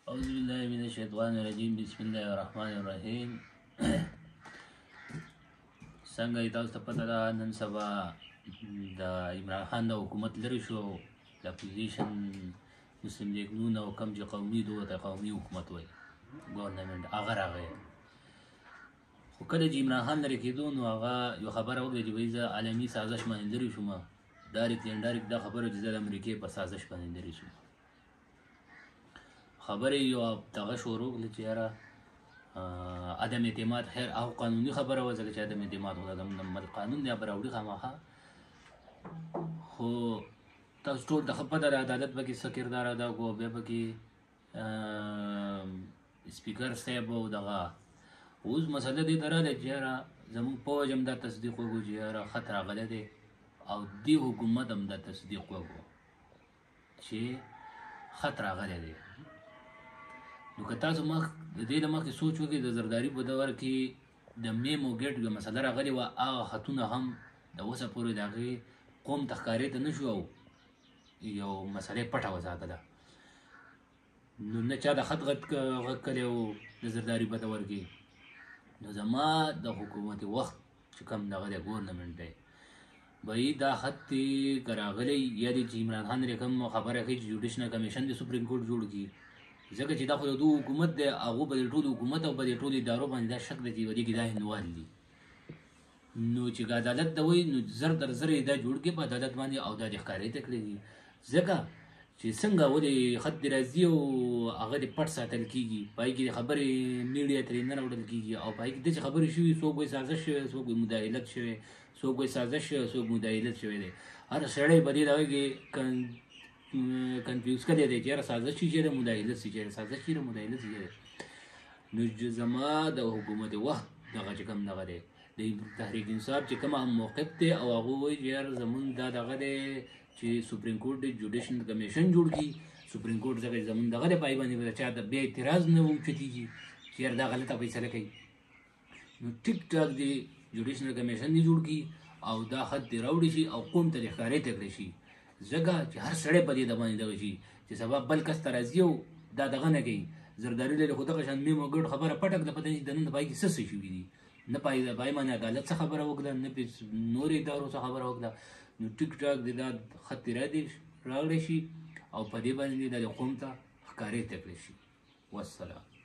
أعوذ بالله من الشيطان الرجيم. بسم الله الرحمن الرحیم. څنګه تاسو ته پته ده نن سبا د عمران خان د حکومت لري شو د اپوزیشن مسلم لیگ نون او کم چې قومي دو ته قومي حکومت وایي ګورنمنټ هغه راغی. خو کله چې عمران خان لري کېدو نو هغه یو خبره وکړه چې وایي زه عالمي سازش باندې لري شوم. ډایرکټ اینډ ډایرکټ دا خبره چې زه د امریکې په سازش باندې لري شوم. خبرې یو دغه شروع کړل چې یاره عدم اعتماد خیر او قانوني خبره وه ځکه چې عدم اعتماد خو د قانون دی به راوړي خامخا. خو تاسو ټول ته ښه پته ده عدالت پکې څه کردار ادا کړو. بیا پکې سپیکر صاحب او دغه اوس مسله دې ته راغله چې یاره زموږ پوځ هم دا تصدیق وکړو چې یاره خط راغلی دی او دې حکومت هم دا تصدیق وکړو چې خط راغلی دی. نو که تاسو د دې نه مخکې سوچ وکړئ د زرداري په دور کې د میمو ګیټ یوه مسله راغلې وه هغه خطونه هم د اوسه پورې د هغې قوم ته ښکارېده نه شو او یو مسله یې پټه وساتله. نو نه چا د خط غږ کړی و د زرداري په دور کې. نو زما د حکومت وخت چې کوم دغه دی ګورنمنټ دی بهی دا خط دی که راغلی یا دی چې عمران خان رې کوم خبره کوي چې جوډیشنل کمیشن د سپریم کورټ جوړ کړي ځکه چې دا خو د دوی حکومت دی هغو به د ټول حکومت او به د ټولو ادارو باندې دا شک دی چې دې کې دا هندوال دي. نو چې عدالت ته وایي نو زر در زر یې دا جوړ کړي په عدالت باندې او دا دې ښکارې ته کړی دي ځکه چې څنګه ولې خط دې راځي او هغه دې پټ ساتل کېږي په هغې کې د خبرې میډیا ترې نه راوړل کېږي او په هغې کې داسې خبرې شوي څوک وایي سازش شوی څوک وایي مداخلت شوی څوک وایي سازش شوی څوک مداخلت شوی دی. هر سړی په دې دغه کې کنفیوز کړی دی چې یاره سازش شي چېرې مداخلت شي چېرې سازش چېرې مداخلت شي چېرې. نو زما د حکومت وخت دغه چې کوم دغه دی د تحریک انصاف چې کوم هم موقف دی او هغه وایي چې یاره زمونږ دا دغه دی چې سپریم کورټ د جوډیشنل کمیشن جوړ کړي. سپریم کورټ ځکه زمونږ دغه دی په هغې باندې به چا د بیا اعتراض نه اوچتېږي چې یاره دا غلطه فیصله کوي. نو ټیک ټاک دی جوډیشنل کمیشن دې جوړ کړي او دا خط دې راوړي شي او قوم ته دې ښکارې ته کړی شي ځکه چې هر سړی په دې د باندې دغه شي چې سبا بل کس ته راځي او دا دغه نه کوي. زرداري لري خو دغه شان میمو ګډ خبره پټک د پته نه د نن د پای کې څه شوي دي نه پای د پای باندې عدالت څه خبره وکړه نه پې نورې ادارو څه خبره وکړه. نو ټیک ټاک دې دا خط راوړی شي او په دې باندې د قوم ته ښکارې ته کړی شي. والسلام.